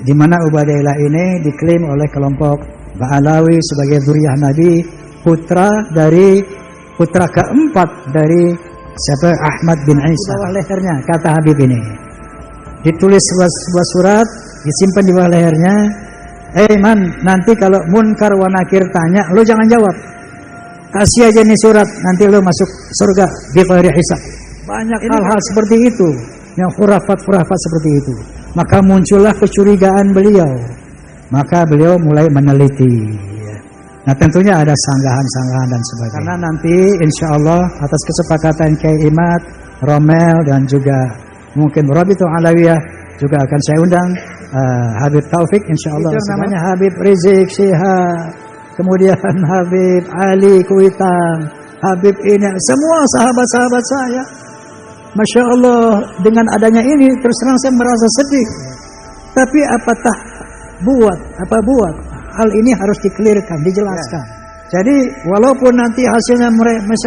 di mana Ubaidillah ini diklaim oleh kelompok Ba'alawi sebagai zuriyah Nabi, putra keempat dari siapa? Ahmad bin Isa. Di bawah lehernya kata Habib ini ditulis sebuah surat, disimpan di bawah lehernya. Man, nanti kalau Munkar wa Nakir tanya, lo jangan jawab, kasih aja nih surat, nanti lo masuk surga bi ghairi hisab. Banyak hal-hal seperti itu, yang khurafat seperti itu. Maka muncullah kecurigaan beliau. Maka beliau mulai meneliti. Nah, tentunya ada sanggahan-sanggahan dan sebagainya. Karena nanti insya Allah atas kesepakatan Kiai Imad, Romel dan juga mungkin Rabitul Alawiyah juga akan saya undang Habib Taufik insya Allah. Itu namanya Habib Rizik Syihab, kemudian Habib Ali Kuitang, Habib ini, semua sahabat-sahabat saya. Masya Allah, dengan adanya ini terus terang saya merasa sedih. Tapi apa buat hal ini harus dikelirkan, dijelaskan. Jadi walaupun nanti hasilnya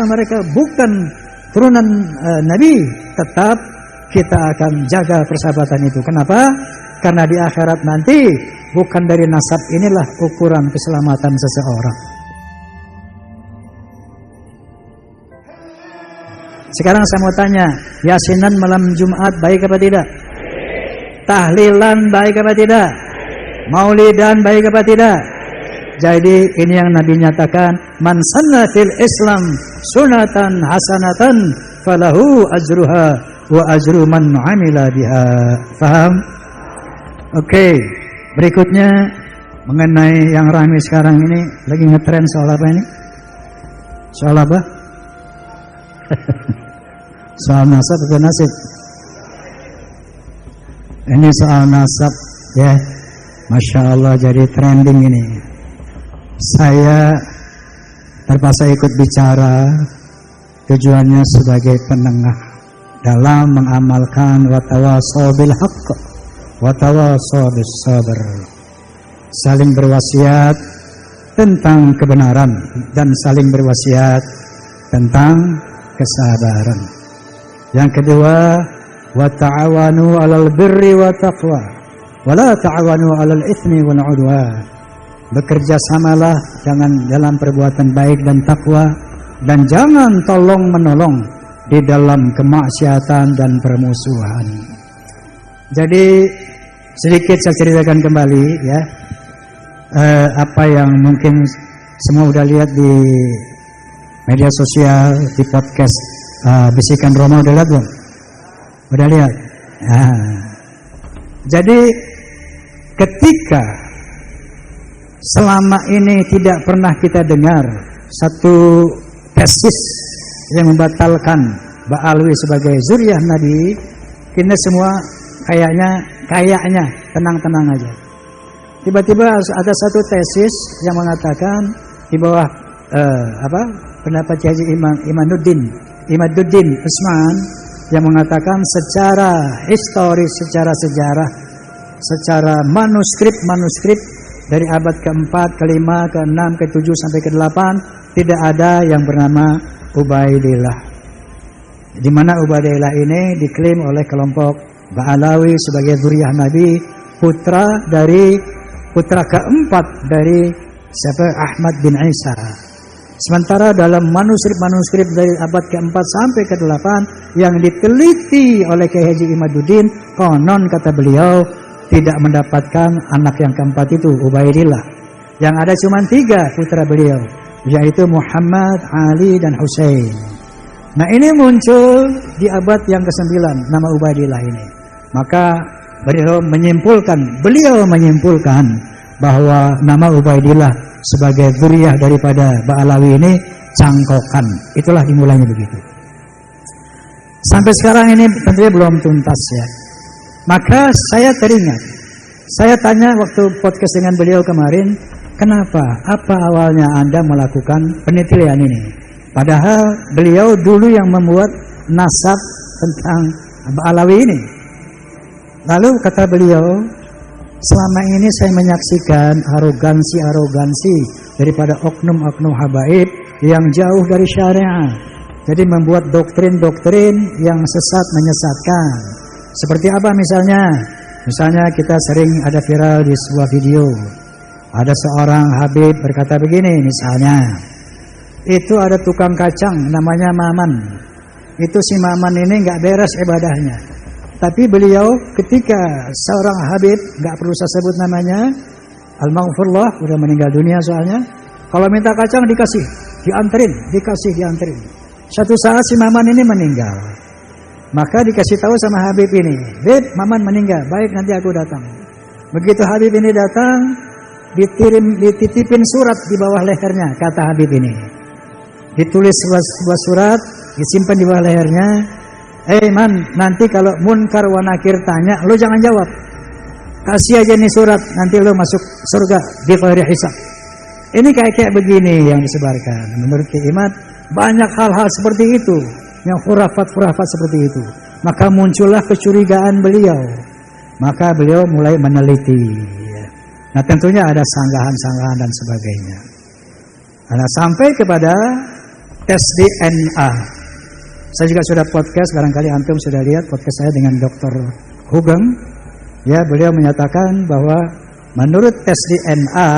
mereka bukan turunan Nabi, tetap kita akan jaga persahabatan itu. Kenapa? Karena di akhirat nanti bukan dari nasab inilah ukuran keselamatan seseorang. Sekarang saya mau tanya, yasinan malam Jumat baik apa tidak? Tahlilan baik apa tidak? Maulidan baik apa tidak? Jadi ini yang Nabi nyatakan, man sanna fil Islam sunatan hasanatan falahu ajruha wa ajru man amila biha. Paham? Oke. Berikutnya mengenai yang ramai sekarang ini, lagi ngetren soal apa ini? Soal apa? Soal nasab atau nasib? Ini soal nasab ya. Masya Allah, jadi trending ini. Saya terpaksa ikut bicara, tujuannya sebagai penengah dalam mengamalkan watawasaw bil haqq watawasaw bis sabr, saling berwasiat tentang kebenaran dan saling berwasiat tentang kesabaran. Yang kedua, wa ta'awanu 'alal birri wa taqwa wa la ta'awanu 'alal itsmi wal 'udwan. Bekerja samalah dalam perbuatan baik dan takwa, dan jangan tolong menolong di dalam kemaksiatan dan permusuhan. Jadi sedikit saya ceritakan kembali ya, apa yang mungkin semua udah lihat di media sosial, di podcast Bisikan Roma, udah lihat belum? Udah lihat? Jadi ketika selama ini tidak pernah kita dengar satu tesis yang membatalkan Ba'alawi sebagai zuriyah Nabi, kita semua kayaknya tenang-tenang aja. Tiba-tiba ada satu tesis yang mengatakan di bawah pendapat Haji Imaduddin Usman, yang mengatakan secara historis, secara sejarah, secara manuskrip dari abad ke-4, ke-5, ke-6, ke-7 sampai ke-8 tidak ada yang bernama Ubaidillah. Di mana Ubaidillah ini diklaim oleh kelompok Ba'alawi sebagai zuriyah Nabi, putra keempat dari siapa? Ahmad bin Isa. Sementara dalam manuskrip dari abad ke-4 sampai ke-8 yang diteliti oleh Kiai Haji Imaduddin, konon kata beliau tidak mendapatkan anak yang keempat itu, Ubaidillah. Yang ada cuma 3 putra beliau, yaitu Muhammad, Ali, dan Husain. Nah, ini muncul di abad yang ke-9 nama Ubaidillah ini. Maka beliau menyimpulkan bahwa nama Ubaidillah sebagai zuriyah daripada Ba'alawi ini cangkokan. Itulah dimulainya begitu. Sampai sekarang ini tentunya belum tuntas ya. Maka saya teringat, saya tanya waktu podcast dengan beliau kemarin, kenapa? Apa awalnya Anda melakukan penelitian ini? Padahal beliau dulu yang membuat nasab tentang Ba'alawi ini. Lalu kata beliau, selama ini saya menyaksikan arogansi daripada oknum-oknum habaib yang jauh dari syariah. Jadi membuat doktrin-doktrin yang sesat, menyesatkan. Seperti apa misalnya? Misalnya kita sering ada viral di sebuah video, ada seorang Habib berkata begini misalnya, itu ada tukang kacang namanya Maman. Itu si Maman ini nggak beres ibadahnya. Tapi beliau ketika seorang Habib, nggak perlu saya sebut namanya, al-maghfurullah, udah meninggal dunia soalnya, kalau minta kacang dikasih, dianterin. Satu saat si Maman ini meninggal. Maka dikasih tahu sama Habib ini, Habib, Maman meninggal, baik nanti aku datang. Begitu Habib ini datang, dititipin surat di bawah lehernya, kata Habib ini. Ditulis sebuah surat, disimpan di bawah lehernya. Man, nanti kalau Munkar wa Nakir tanya, lo jangan jawab. Kasih aja nih surat, nanti lo masuk surga di ghairi hisab. Ini kayak begini yang disebarkan. Menurut Kiai Imad, banyak hal-hal seperti itu, yang khurafat seperti itu. Maka muncullah kecurigaan beliau. Maka beliau mulai meneliti. Nah tentunya ada sanggahan-sanggahan dan sebagainya. Nah sampai kepada tes DNA. Saya juga sudah podcast, barangkali antum sudah lihat podcast saya dengan Dr. Hugeng. Ya, beliau menyatakan bahwa menurut tes DNA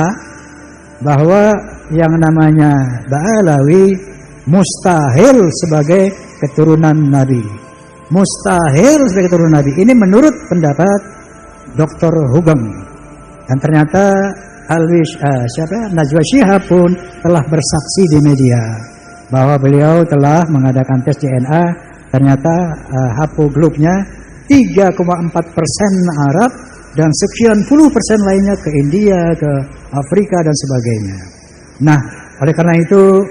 bahwa yang namanya Ba'alawi mustahil sebagai keturunan Nabi. Mustahil sebagai keturunan Nabi. Ini menurut pendapat Dr. Hugeng. Dan ternyata Najwa Shihab pun telah bersaksi di media bahwa beliau telah mengadakan tes DNA. Ternyata haplogroup-nya 3,4% Arab dan sekian puluh persen lainnya ke India, ke Afrika dan sebagainya. Nah, oleh karena itu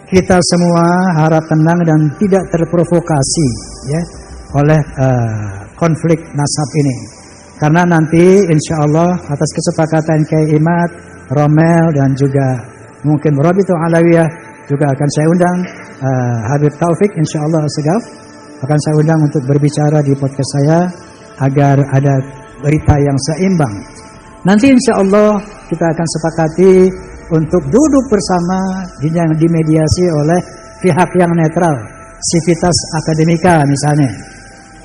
kita semua harap tenang dan tidak terprovokasi ya oleh konflik nasab ini. Karena nanti insya Allah atas kesepakatan Kiai Imad, Romel dan juga mungkin Rabitul Alawiyah juga akan saya undang Habib Taufik insya Allah Segaf akan saya undang untuk berbicara di podcast saya agar ada berita yang seimbang. Nanti insya Allah kita akan sepakati untuk duduk bersama yang dimediasi oleh pihak yang netral, Civitas Akademika misalnya.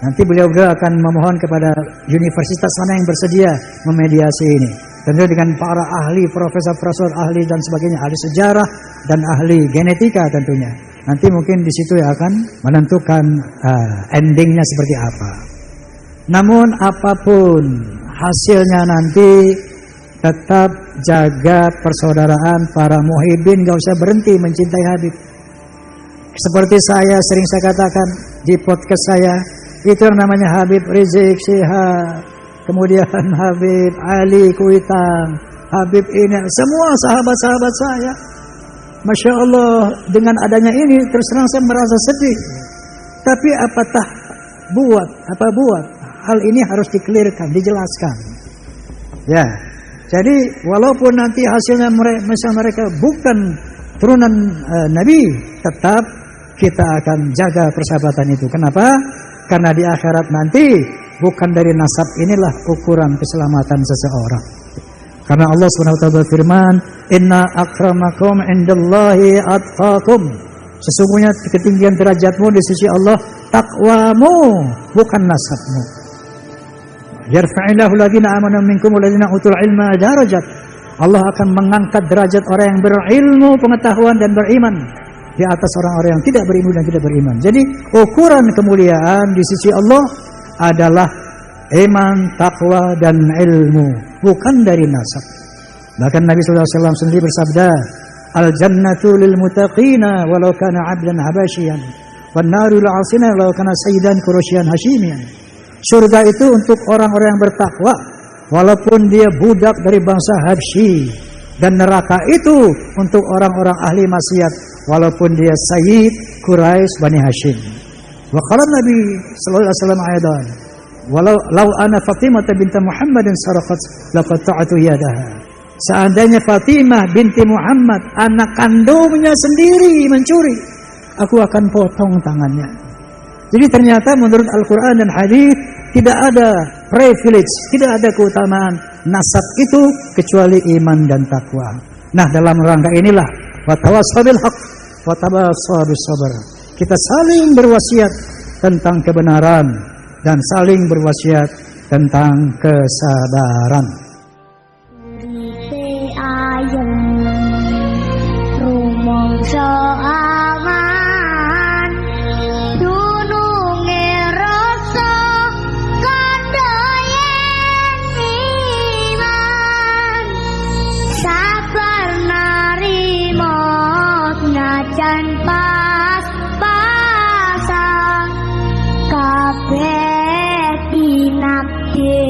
Nanti beliau akan memohon kepada universitas mana yang bersedia memediasi ini. Tentu dengan para ahli, profesor ahli dan sebagainya, ahli sejarah dan ahli genetika tentunya. Nanti mungkin di situ yang akan menentukan endingnya seperti apa. Namun apapun hasilnya nanti tetap jaga persaudaraan para muhibbin, gak usah berhenti mencintai Habib. Seperti saya sering saya katakan di podcast saya, itu yang namanya Habib Rizik Syihab, kemudian Habib Ali Kuitang, Habib ini, semua sahabat-sahabat saya. Masya Allah, dengan adanya ini terus terang saya merasa sedih. Tapi apa buat? Hal ini harus dikelirkan, dijelaskan. Ya, jadi walaupun nanti hasilnya mereka bukan turunan Nabi, tetap kita akan jaga persahabatan itu. Kenapa? Karena di akhirat nanti bukan dari nasab inilah ukuran keselamatan seseorang. Karena Allah Subhanahu wa taala berfirman, "Inna akramakum indallahi atqakum." Sesungguhnya ketinggian derajatmu di sisi Allah takwamu, bukan nasabmu. Yarfa'illahu alladziina aamanu minkum walladziina utul ilma darajat. Allah akan mengangkat derajat orang yang berilmu, pengetahuan dan beriman di atas orang-orang yang tidak berilmu dan tidak beriman. Jadi ukuran kemuliaan di sisi Allah adalah iman, takwa dan ilmu, bukan dari nasab. Bahkan Nabi sallallahu alaihi wasallam sendiri bersabda, "Al-jannatu lil muttaqina walau kana 'abdan habasyian, wan naru lil 'asina walau kana sayyidan quraisyan hasyimian." Surga itu untuk orang-orang yang bertakwa walaupun dia budak dari bangsa Habsyi, dan neraka itu untuk orang-orang ahli maksiat walaupun dia sayyid Quraisy Bani Hashim. Wa qala Nabi sallallahu alaihi wasallam aidan, "Walau ana Fatimah binti Muhammadin sarqat laqata'tu yadaha." Seandainya Fatimah binti Muhammad, anak kandungnya sendiri mencuri, aku akan potong tangannya. Jadi ternyata menurut Al-Quran dan Hadis tidak ada privilege, tidak ada keutamaan nasab itu kecuali iman dan takwa. Nah, dalam rangka inilah watawassaw bil haqq watawassaw bis sabr. Kita saling berwasiat tentang kebenaran dan saling berwasiat tentang kesabaran. Uripe ayem rumangsa aman dununge rasa kandayen iman sabar narimo najan pas-pasan kabeh tinakdir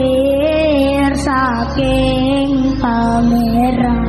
saking pangeran.